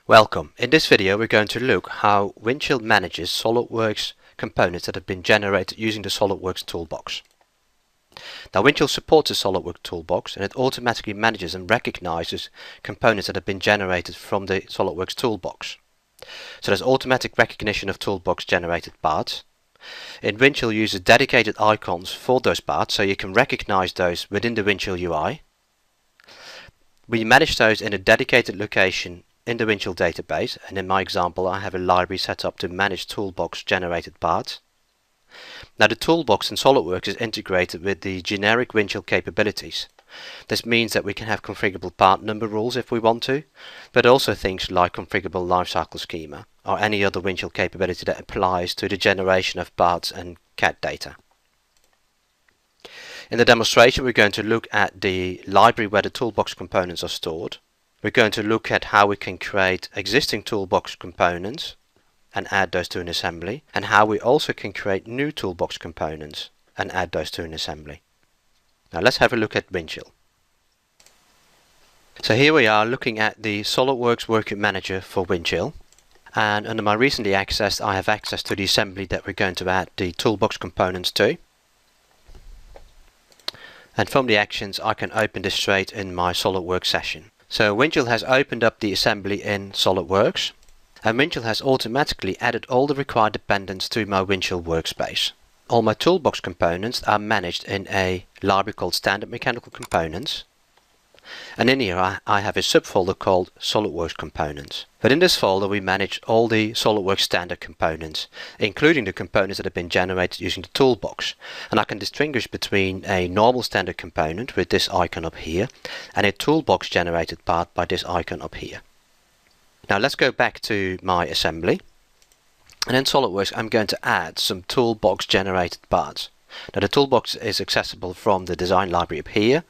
Welcome. In this video we're going to look how Windchill manages SolidWorks components that have been generated using the SolidWorks Toolbox. Now Windchill supports the SolidWorks Toolbox and it automatically manages and recognizes components that have been generated from the SolidWorks Toolbox. So there's automatic recognition of Toolbox generated parts. And Windchill uses dedicated icons for those parts so you can recognize those within the Windchill UI. We manage those in a dedicated location in the Windchill database, and in my example I have a library set up to manage Toolbox generated parts. Now the Toolbox in SolidWorks is integrated with the generic Windchill capabilities. This means that we can have configurable part number rules if we want to, but also things like configurable lifecycle schema or any other Windchill capability that applies to the generation of parts and CAD data. In the demonstration we're going to look at the library where the Toolbox components are stored. We're going to look at how we can create existing Toolbox components and add those to an assembly, and how we also can create new Toolbox components and add those to an assembly. Now let's have a look at Windchill. So here we are looking at the SolidWorks Workgroup Manager for Windchill, and under my recently accessed I have access to the assembly that we're going to add the Toolbox components to. And from the actions I can open this straight in my SolidWorks session. So Windchill has opened up the assembly in SolidWorks, and Windchill has automatically added all the required dependents to my Windchill workspace. All my Toolbox components are managed in a library called Standard Mechanical Components, and in here I have a subfolder called SolidWorks Components. But in this folder we manage all the SolidWorks standard components, including the components that have been generated using the Toolbox. And I can distinguish between a normal standard component with this icon up here and a Toolbox generated part by this icon up here. Now let's go back to my assembly, and in SolidWorks I'm going to add some Toolbox generated parts. Now the Toolbox is accessible from the design library up here,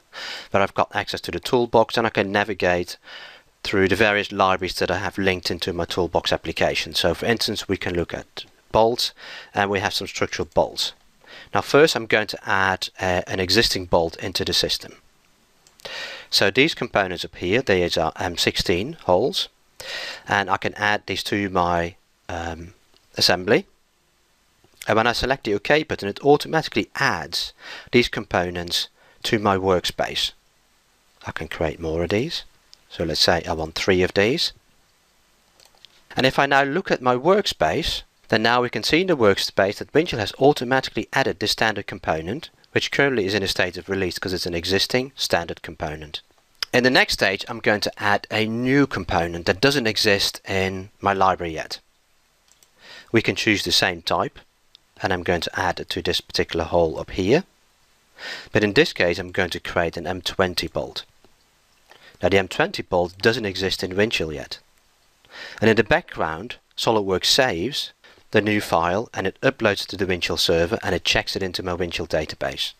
where I've got access to the Toolbox and I can navigate through the various libraries that I have linked into my Toolbox application. So for instance we can look at bolts, and we have some structural bolts. Now first I'm going to add an existing bolt into the system. So these components up here, these are M16 holes, and I can add these to my assembly. And when I select the OK button, it automatically adds these components to my workspace. I can create more of these. So let's say I want 3 of these. And if I now look at my workspace, then now we can see in the workspace that Windchill has automatically added this standard component, which currently is in a state of release because it's an existing standard component. In the next stage, I'm going to add a new component that doesn't exist in my library yet. We can choose the same type, and I'm going to add it to this particular hole up here. But in this case I'm going to create an M20 bolt. Now the M20 bolt doesn't exist in Windchill yet. And in the background SolidWorks saves the new file and it uploads it to the Windchill server and it checks it into my Windchill database.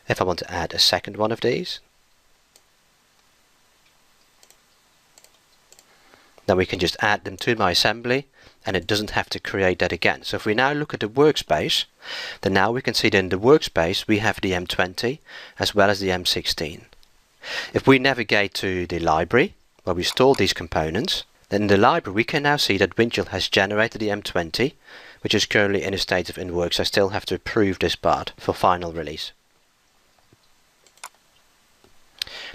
If I want to add a second one of these, then we can just add them to my assembly and it doesn't have to create that again. So if we now look at the workspace, then now we can see that in the workspace we have the M20 as well as the M16. If we navigate to the library where we store these components, then in the library we can now see that Windchill has generated the M20, which is currently in a state of in-works. I still have to approve this part for final release.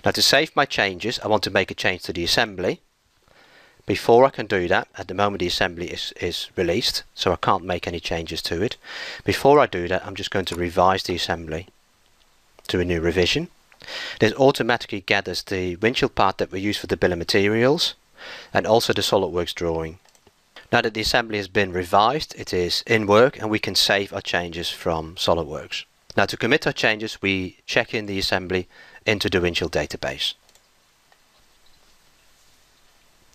Now to save my changes, I want to make a change to the assembly. Before I can do that, at the moment the assembly is released, so I can't make any changes to it. Before I do that, I'm just going to revise the assembly to a new revision. This automatically gathers the Windchill part that we use for the bill of materials and also the SolidWorks drawing. Now that the assembly has been revised, it is in work and we can save our changes from SolidWorks. Now to commit our changes, we check in the assembly into the Windchill database.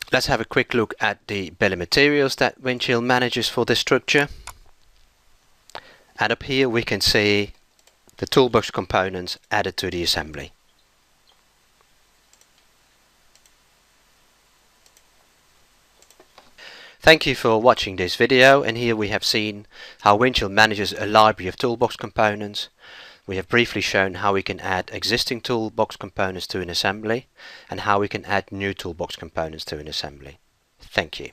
Let's have a quick look at the bill of materials that Windchill manages for this structure. And up here we can see the Toolbox components added to the assembly. Thank you for watching this video, and here we have seen how Windchill manages a library of Toolbox components, We have briefly shown how we can add existing Toolbox components to an assembly and how we can add new Toolbox components to an assembly. Thank you.